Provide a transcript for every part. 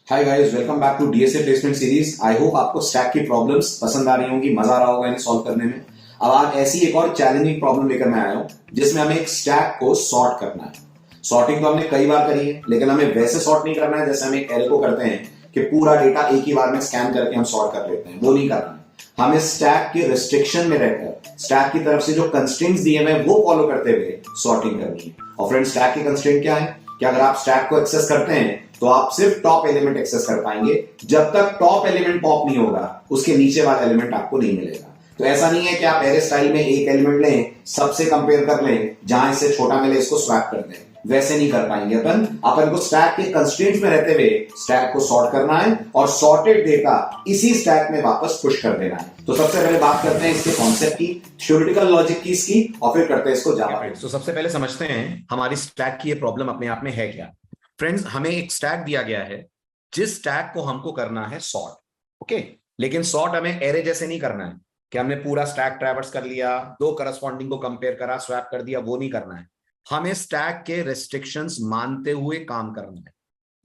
Hi guys, welcome back to DSA placement series. I hope आपको stack की problems पसंद आ रही होंगी, मजा आ रहा होगा इन्हें सॉल्व करने में। अब आज ऐसी एक और चैलेंजिंग प्रॉब्लम लेकर मैं आया हूं जिसमें हमें एक स्टैक को सॉर्ट करना है। सॉर्टिंग तो हमने कई बार करी है, लेकिन हमें वैसे सॉर्ट नहीं करना है जैसे हम एक एरे को करते हैं कि पूरा डेटा एक ही बार में स्कैन करके हम सॉर्ट कर लेते हैं। वो नहीं करना है। हमें स्टैक के रिस्ट्रिक्शन में रहकर स्टैक की तरफ से जो कंस्ट्रेंट्स दिए हुए वो फॉलो करते हुए सॉर्टिंग करनी है। और फ्रेंड्स, स्टैक की कंस्ट्रेंट क्या है कि अगर आप स्टैक को एक्सेस करते हैं तो आप सिर्फ टॉप एलिमेंट एक्सेस कर पाएंगे। जब तक टॉप एलिमेंट पॉप नहीं होगा उसके नीचे वाला एलिमेंट आपको नहीं मिलेगा। तो ऐसा नहीं है कि आप एरे स्टाइल में एक एलिमेंट लें, सबसे कंपेयर कर लें, जहां इससे छोटा मिले इसको स्वैप कर दें। वैसे नहीं कर पाएंगे। अपन को स्टैक के कंस्ट्रेंट्स में रहते हुए स्टैक को सॉर्ट करना है और सॉर्टेड डेटा इसी स्टैक में वापस पुश कर देना है। तो सबसे पहले बात करते हैं इसके कॉन्सेप्ट की, थ्योरेटिकल लॉजिक की इसकी, और फिर करते हैं इसको जावा। तो सबसे पहले समझते हैं हमारी स्टैक की ये प्रॉब्लम अपने आप में है क्या। फ्रेंड्स, हमें एक स्टैक दिया गया है जिस स्टैक को हमको करना है सॉर्ट। ओके, लेकिन सॉर्ट हमें एरे जैसे नहीं करना है कि हमने पूरा स्टैक ट्रैवर्स कर लिया, दो करस्पॉन्डिंग को कंपेयर करा, स्वैप कर दिया। वो नहीं करना है। हमें स्टैक के रेस्ट्रिक्शंस मानते हुए काम करना है।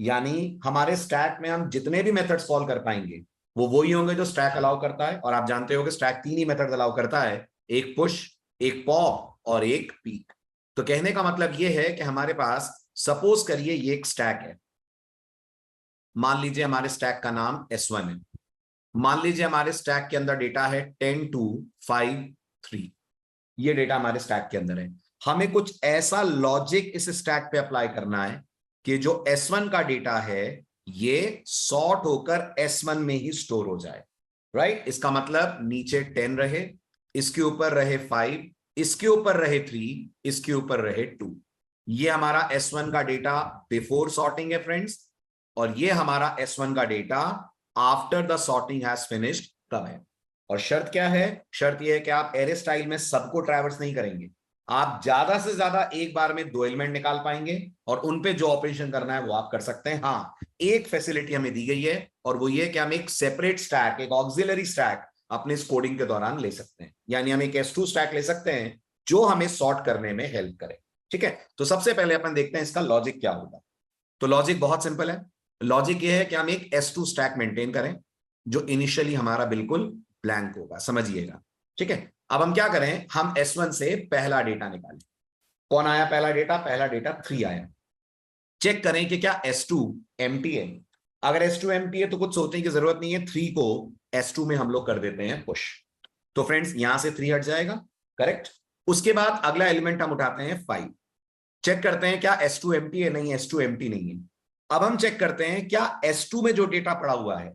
यानी हमारे स्टैक में हम जितने भी मेथड्स कॉल कर पाएंगे वो वही होंगे जो स्टैक अलाउ करता है। और आप जानते हो कि स्टैक तीन ही मेथड अलाउ करता है, एक पुश, एक पॉप और एक पीक। तो कहने का मतलब यह है कि हमारे पास, सपोज करिए ये एक स्टैक है। मान लीजिए हमारे स्टैक का नाम S1 है। मान लीजिए हमारे स्टैक के अंदर डेटा है 10 2 5 3। ये डेटा हमारे स्टैक के अंदर है। हमें कुछ ऐसा लॉजिक इस स्टैक पे अप्लाई करना है कि जो S1 का डेटा है ये सॉर्ट होकर S1 में ही स्टोर हो जाए। राइट? इसका मतलब नीचे 10 रहे, इसके ऊपर रहे 5, इसके ऊपर रहे 3, इसके ऊपर रहे 2। ये हमारा S1 का डेटा बिफोर सॉर्टिंग है फ्रेंड्स, और ये हमारा S1 का data after the sorting has finished कब है। और शर्त क्या है? शर्त यह है कि आप एरे स्टाइल में सबको ट्रैवर्स नहीं करेंगे। आप ज्यादा से ज्यादा एक बार में दो एलिमेंट निकाल पाएंगे और उन पे जो ऑपरेशन करना है वो आप कर सकते हैं। हाँ, एक फैसिलिटी हमें दी गई है और वो ये कि हम एक सेपरेट स्टैक, एक ऑक्सिलरी स्टैक अपने इस कोडिंग के दौरान ले सकते हैं। यानी हम एक S2 स्टैक ले सकते हैं जो हमें सॉर्ट करने में हेल्प करे। ठीक है, तो सबसे पहले अपन देखते हैं इसका लॉजिक क्या होगा। तो लॉजिक बहुत सिंपल है। लॉजिक ये है कि हम एक S2 स्टैक मेंटेन करें जो इनिशियली हमारा बिल्कुल ब्लैंक होगा। समझिएगा। ठीक है, अब हम क्या करें, हम S1 से पहला डेटा निकालें। कौन आया पहला डेटा? पहला डेटा 3 आया। चेक करें कि क्या S2 एम्प्टी है। अगर S2 एम्प्टी है तो कुछ सोचने की जरूरत नहीं है, 3 को S2 में हम लोग कर देते हैं पुश। तो फ्रेंड्स, यहां से 3 हट जाएगा। करेक्ट। उसके बाद अगला एलिमेंट हम उठाते हैं 5। चेक करते हैं क्या S2 एम्प्टी है। नहीं, S2 एम्प्टी नहीं है। अब हम चेक करते हैं क्या S2 में जो डेटा पड़ा हुआ है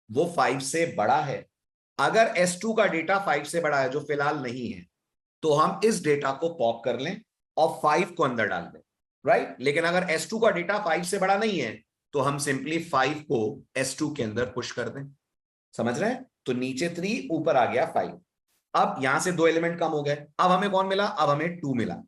वो 5 से बड़ा है। अगर S2 का डेटा 5 से बड़ा है, जो फिलहाल नहीं है, तो हम इस डेटा को पॉप कर लें और 5 को अंदर डाल दें। राइट? लेकिन अगर S2 का डेटा 5 से बड़ा नहीं है तो हम सिंपली 5 को S2 के अंदर पुश कर दें। समझ रहे हैं? तो नीचे 3, ऊपर आ गया 5। अब यहां से दो एलिमेंट कम हो गए। अब हमें कौन मिला? अब हमें 2 मिला।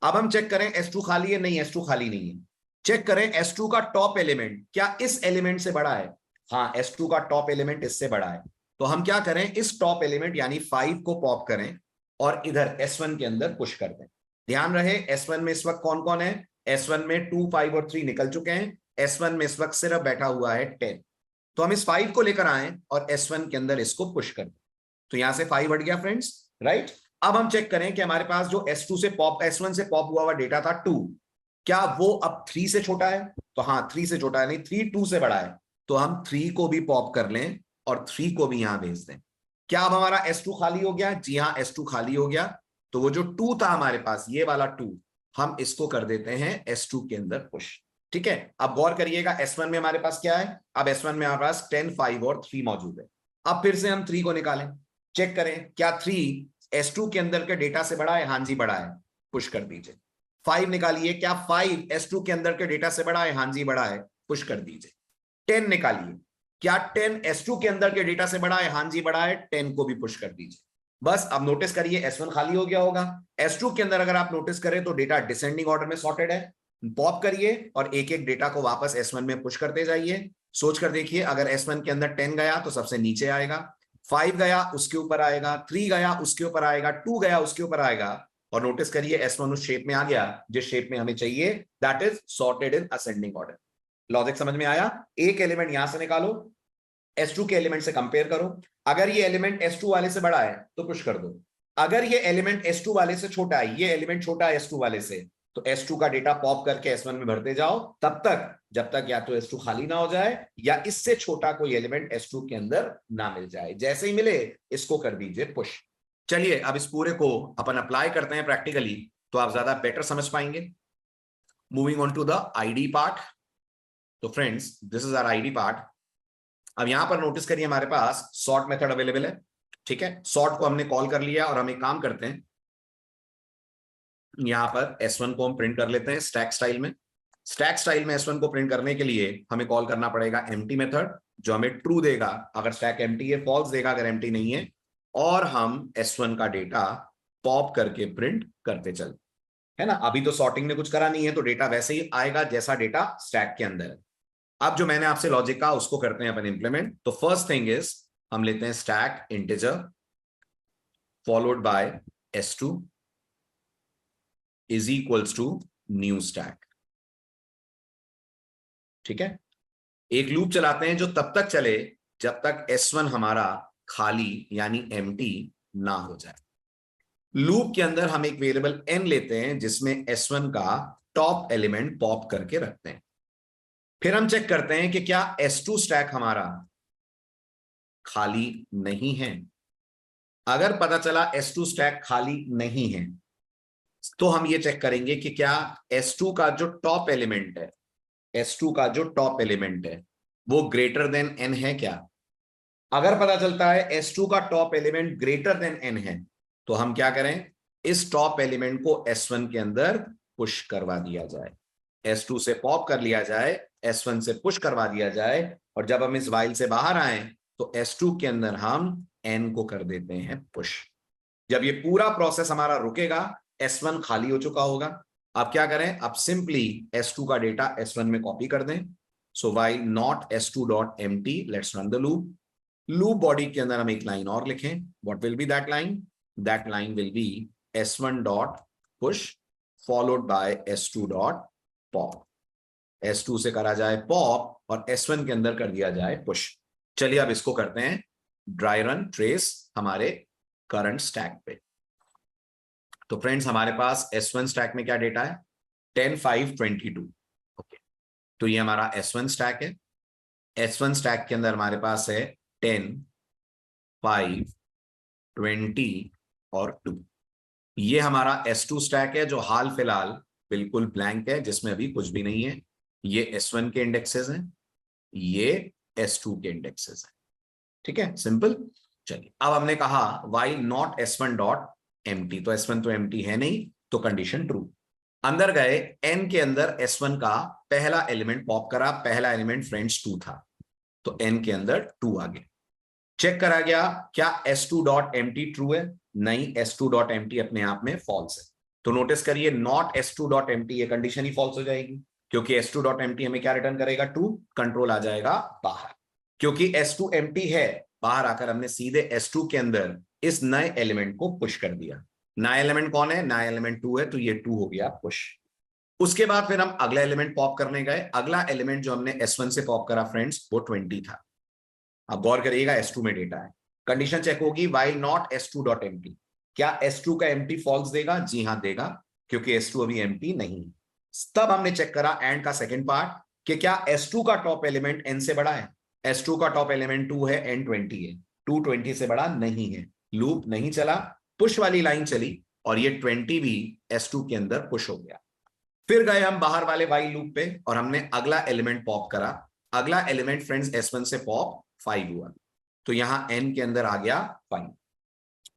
अब हम चेक करें S2 खाली है। नहीं, S2 खाली नहीं है। चेक करें S2 का टॉप एलिमेंट क्या इस एलिमेंट से बड़ा है। हाँ, S2 का टॉप एलिमेंट इससे बड़ा है। तो हम क्या करें, इस टॉप एलिमेंट यानी 5 को पॉप करें और इधर S1 के अंदर पुश कर दें। ध्यान रहे, S1 में इस वक्त कौन कौन है? S1 में 2 5 और 3 निकल चुके हैं। S1 में इस वक्त सिर्फ बैठा हुआ है 10। तो हम इस 5 को लेकर आए और S1 के अंदर इसको पुश कर दें। तो यहां से 5 हट गया फ्रेंड्स। राइट? अब हम चेक करें कि हमारे पास जो S2 से पॉप, S1 से पॉप हुआ हुआ डेटा था 2, क्या वो अब 3 से छोटा है? तो हाँ, 3 से छोटा है। नहीं, 3 2 से बड़ा है। तो हम 3 को भी पॉप कर लें और 3 को भी यहां भेज दें। क्या अब हमारा S2 खाली हो गया? जी हाँ, S2 खाली हो गया। तो वो जो 2 था हमारे पास, ये वाला 2, हम इसको कर देते हैं S2 के अंदर पुश। ठीक है, अब गौर करिएगा, S1 में हमारे पास क्या है? अब S1 में हमारे पास 10 5 और 3 मौजूद है। अब फिर से हम 3 को निकालें। चेक करें क्या 3 S2 के अंदर के डेटा से बड़ा है? हाँ जी, बड़ा है। पुश कर दीजिए। 5 निकालिए, क्या 5 S2 के अंदर के डेटा से बड़ा है? हाँ जी, बड़ा है। पुश कर दीजिए। 10 निकालिए, क्या 10 S2 के अंदर के डेटा से बड़ा है? हाँ जी, बड़ा है। 10 को भी पुश कर दीजिए। बस अब नोटिस करिए S1 खाली हो गया होगा। S2 के अंदर अगर आप नोटिस करें तो डेटा डिसेंडिंग ऑर्डर में सॉर्टेड है। पॉप करिए और एक एक डेटा को वापस S1 में पुश करते जाइए। सोच कर देखिए, अगर S1 के अंदर 10 गया तो सबसे नीचे आएगा, 5 गया उसके ऊपर आएगा, 3 गया उसके ऊपर आएगा, 2 गया उसके ऊपर आएगा। और नोटिस करिए S1 उस शेप में आ गया जिस शेप में हमें चाहिए, that is sorted in ascending order. Logic समझ में आया? एक एलिमेंट यहां से निकालो, S2 के एलिमेंट से कंपेयर करो, अगर ये एलिमेंट S2 वाले से बड़ा है तो पुश कर दो, अगर ये एलिमेंट S2 वाले से छोटा है, ये एलिमेंट छोटा है S2 वाले से, तो S2 का डेटा पॉप करके S1 में भरते जाओ, तब तक जब तक या तो S2 खाली ना हो जाए या इससे छोटा कोई एलिमेंट S2 के अंदर ना मिल जाए। जैसे ही मिले इसको कर दीजिए पुश। चलिए अब इस पूरे को अपन अप्लाई करते हैं प्रैक्टिकली, तो आप ज्यादा बेटर समझ पाएंगे। Moving on to the ID part. तो friends this is our ID part. अब यहां पर नोटिस करिए हमारे पास सॉर्ट मेथड अवेलेबल है, ठीक है। सॉर्ट को हमने कॉल कर लिया और हम एक काम करते हैं, यहां पर S1 को हम प्रिंट कर लेते हैं स्टैक स्टाइल में। स्टैक स्टाइल में S1 को प्रिंट करने के लिए हमें कॉल करना पड़ेगा एम्प्टी मेथड, जो हमें ट्रू देगा अगर स्टैक एम्प्टी है, फॉल्स देगा अगर एम्प्टी नहीं है, और हम S1 का डेटा पॉप करके प्रिंट करते चल, है ना। अभी तो सॉर्टिंग ने कुछ करा नहीं है, तो डेटा वैसे ही आएगा जैसा डेटा स्टैक के अंदर है। अब जो मैंने आपसे लॉजिक कहा उसको करते हैं अपन इंप्लीमेंट। तो फर्स्ट थिंग इज हम लेते हैं stack integer followed by S2 is equals to new stack, ठीक है। एक लूप चलाते हैं जो तब तक चले जब तक S1 हमारा खाली यानी एम्प्टी ना हो जाए। लूप के अंदर हम एक वेरिएबल n लेते हैं जिसमें S1 का टॉप एलिमेंट पॉप करके रखते हैं। फिर हम चेक करते हैं कि क्या S2 स्टैक हमारा खाली नहीं है। अगर पता चला S2 स्टैक खाली नहीं है तो हम ये चेक करेंगे कि क्या S2 का जो टॉप एलिमेंट है, S2 का जो टॉप एलिमेंट है वो ग्रेटर देन n है क्या। अगर पता चलता है S2 का top element greater than n है तो हम क्या करें, इस टॉप एलिमेंट को S1 के अंदर पुश करवा दिया जाए, S2 से पॉप कर लिया जाए, S1 से पुश करवा दिया जाए, और जब हम इस वाइल से बाहर आए तो S2 के अंदर हम n को कर देते हैं पुश। जब ये पूरा प्रोसेस हमारा रुकेगा S1 खाली हो चुका होगा। अब क्या करें, अब सिंपली S2 का डेटा S1 में कॉपी कर दें। So while not S2 dot empty, let's run the loop. Loop body के अंदर हम एक लाइन और लिखें। What will be that line? That line will be S1 dot push followed by S2 dot pop. S2 से करा जाए pop और S1 के अंदर कर दिया जाए पुश। चलिए अब इसको करते हैं ड्राई रन ट्रेस हमारे करंट स्टैक पे। तो फ्रेंड्स हमारे पास S1 स्टैक में क्या डेटा है, 10 5 22। ओके, तो ये हमारा S1 स्टैक है। S1 स्टैक के अंदर हमारे पास है 10 5 20 और 2। ये हमारा S2 स्टैक है जो हाल फिलहाल बिल्कुल ब्लैंक है, जिसमें अभी कुछ भी नहीं है। ये S1 के इंडेक्सेस हैं, ये S2 के इंडेक्सेस हैं, ठीक है, सिंपल। चलिए अब हमने कहा while not S1 dot empty, तो S1 तो एम्प्टी है नहीं, तो कंडीशन ट्रू। अंदर गए, n के अंदर S1 का पहला एलिमेंट पॉप करा, पहला एलिमेंट फ्रेंड्स 2 था, तो n के अंदर 2 आ गया। चेक करा गया क्या S2 डॉट एम्प्टी ट्रू है? नहीं, S2 डॉट एम्प्टी अपने आप में फॉल्स है। तो नोटिस करिए नॉट S2 डॉट एम्प्टी, ये कंडीशन ही फॉल्स हो जाएगी, क्योंकि S2 डॉट एम्प्टी हमें क्या रिटर्न करेगा? ट्रू। कंट्रोल आ जाएगा बाहर, क्योंकि S2 एम्प्टी है। बाहर आकर हमने सीधे S2 के अंदर इस नए एलिमेंट को पुश कर दिया। नया एलिमेंट कौन है? नया एलिमेंट 2 है, तो ये 2 हो गया पुश। उसके बाद फिर हम अगला एलिमेंट पॉप करने गए। अगला एलिमेंट जो हमने S1 से पॉप करा फ्रेंड्स, वो 20 था। अब गौर करिएगा S2 में डेटा है, कंडीशन चेक होगी while not S2 dot empty. क्या S2 का एम्प्टी फॉल्स देगा? जी हां देगा, क्योंकि S2 अभी एम्प्टी नहीं है। तब हमने चेक करा एंड का सेकंड पार्ट कि क्या S2 का टॉप एलिमेंट n से बड़ा है? S2 का टॉप एलिमेंट 2 है, n 20 है, 2 20 से बड़ा नहीं है। लूप नहीं चला, पुश वाली लाइन चली और ये 20 भी S2 के अंदर पुश हो गया। फिर गए हम बाहर वाले वाइल लूप पे और हमने अगला एलिमेंट पॉप करा। अगला एलिमेंट फ्रेंड्स S1 से पॉप 5 हुआ, तो यहां n के अंदर आ गया 5।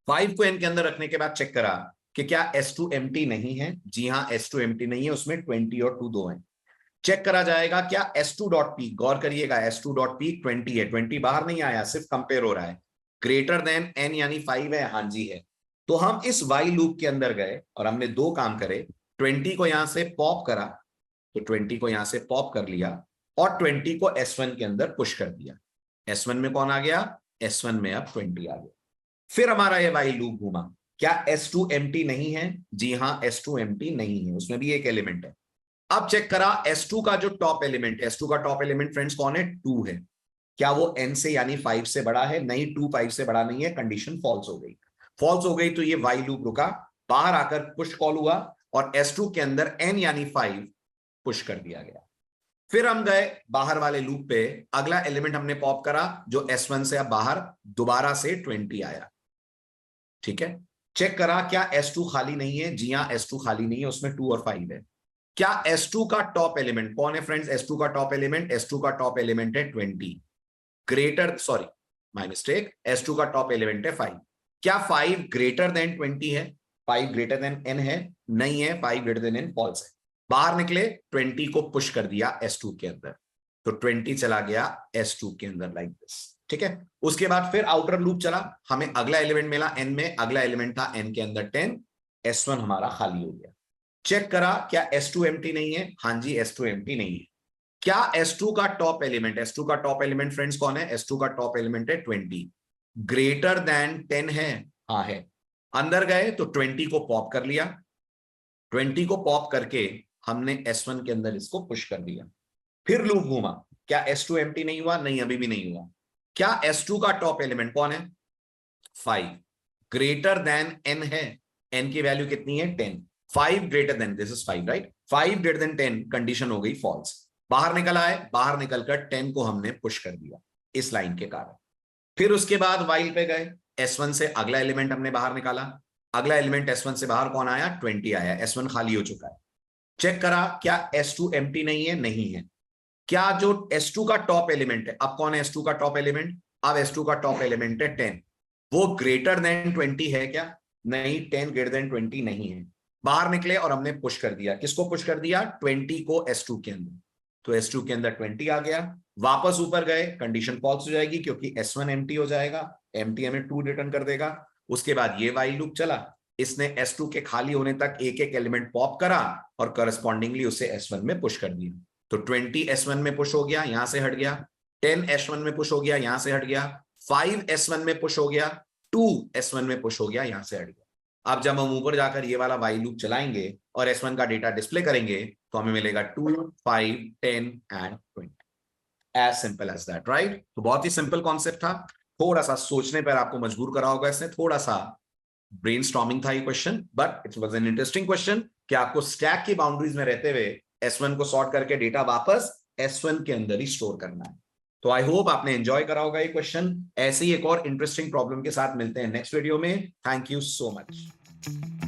5 को n के अंदर रखने के बाद चेक करा कि क्या S2 एम्प्टी नहीं है? जी हां, S2 एम्प्टी नहीं है, उसमें 20 और 2 दो हैं। चेक करा जाएगा क्या S2 डॉट पीक, गौर करिएगा S2 डॉट पीक 20 है, 20 बाहर नहीं आया, सिर्फ कंपेयर हो रहा है, ग्रेटर देन n यानी 5 है, हां जी है। तो हम इस वाइल लूप के अंदर गए और हमने दो काम करे। 20 को यहां से पॉप करा, तो 20 को यहां से पॉप कर लिया और 20 को S1 के अंदर पुश कर दिया। S1 में कौन आ गया? S1 में अब 20 आ गया। फिर हमारा ये वाइल लूप घूमा। क्या S2 एम्प्टी नहीं है? जी हां, S2 एम्प्टी नहीं है, उसमें भी एक एलिमेंट है। अब चेक करा S2 का जो टॉप एलिमेंट, S2 का टॉप एलिमेंट फ्रेंड्स कौन है? 2 है। क्या वो n से यानी 5 से बड़ा है? नहीं, 2 5 से बड़ा नहीं है। कंडीशन फॉल्स हो गई। फॉल्स हो गई तो ये वाई लूप रुका, बाहर आकर पुश कॉल हुआ और S2 के अंदर n यानी 5 पुश कर दिया गया। फिर हम गए बाहर वाले लूप पे, अगला एलिमेंट हमने पॉप करा जो S1 से अब बाहर दोबारा से 20 आया। ठीक है, चेक करा क्या S2 खाली नहीं है? जी हां, S2 खाली नहीं है, उसमें 2 और 5 है। क्या S2 का टॉप एलिमेंट कौन है फ्रेंड्स? S2 का टॉप एलिमेंट, S2 का टॉप एलिमेंट है 20 greater, sorry my mistake, S2 का टॉप एलिमेंट है 5। क्या 5 ग्रेटर देन 20 है? 5 ग्रेटर देन n है? नहीं है, 5 ग्रेटर देन n फॉल्स है। बाहर निकले, 20 को पुश कर दिया S2 के अंदर, तो 20 चला गया S2 के अंदर लाइक दिस। ठीक है, उसके बाद फिर आउटर लूप चला, हमें अगला एलिमेंट मिला n में, अगला एलिमेंट था n के अंदर 10, S1 हमारा खाली हो गया। चेक करा क्या S2 एम्प्टी नहीं है? हाँ जी, S2 एम्प्टी नहीं है। क्या S2 का टॉप एलिमेंट, S2 का टॉप एलिमेंट फ्रेंड्स कौन है? S2 का टॉप एलिमेंट है 20 ग्रेटर देन 10 है? हाँ है। अंदर गए तो 20 को पॉप कर लिया, 20 को पॉप करके हमने S1 के अंदर इसको पुश कर दिया। फिर लूप घूमा, क्या S2 एम्प्टी नहीं हुआ? नहीं, अभी भी नहीं हुआ। क्या S2 का टॉप एलिमेंट कौन है? 5 ग्रेटर देन n है? n की वैल्यू कितनी है? 10। 5 greater than, this is 5 right, 5 greater than 10, condition हो गई फॉल्स। बाहर निकल आए, बाहर निकलकर 10 को हमने पुश कर दिया इस लाइन के कारण। फिर उसके बाद वाइल पे गए, S1 से अगला एलिमेंट हमने बाहर निकाला, अगला एलिमेंट S1 से बाहर कौन आया? 20 आया, S1 खाली हो चुका है। चेक करा क्या S2 एम्प्टी नहीं है? नहीं है। क्या जो S2 का टॉप एलिमेंट है, अब कौन है S2 का टॉप एलिमेंट? अब S2 का टॉप एलिमेंट है 10, वो ग्रेटर देन 20 है क्या? नहीं, 10 ग्रेटर देन 20 नहीं है। बाहर निकले और हमने पुश कर दिया, किसको पुश कर दिया? 20 को S2 के अंदर, तो S2 के अंदर 20 आ गया। वापस ऊपर गए, कंडीशन फॉल्स हो जाएगी क्योंकि S1 एम्प्टी हो जाएगा, एम्प्टी हमें 2 रिटर्न कर देगा। उसके बाद ये वाइल लूप चला, इसने S2 के खाली होने तक एक एक एलिमेंट पॉप करा और करस्पॉन्डिंगली उसे S1 में पुश कर दिया। तो 20 S1 में पुश हो गया, यहां से हट गया, 10 S1 में पुश हो गया, यहां से हट गया, 5 S1 में पुश हो गया, 2 S1 में पुश हो गया, यहां से हट गया। अब जब हम ऊपर जाकर ये वाला वाइल लूप चलाएंगे और S1 का डेटा डिस्प्ले करेंगे तो हमें मिलेगा 2 5 10 and 20, as simple as that right. तो बहुत ही सिंपल कॉन्सेप्ट था, थोड़ा सा सोचने पर आपको मजबूर करा होगा इसने, थोड़ा सा ब्रेनस्टॉर्मिंग था ये question, but it was an interesting question कि आपको स्टैक की बाउंड्रीज में रहते हुए S1 को सॉर्ट करके डेटा वापस S1 के अंदर ही स्टोर करना है। तो आई होप आपने एंजॉय करा होगा ये क्वेश्चन। ऐसे ही एक और इंटरेस्टिंग प्रॉब्लम के साथ मिलते हैं नेक्स्ट वीडियो में। Thank you so much.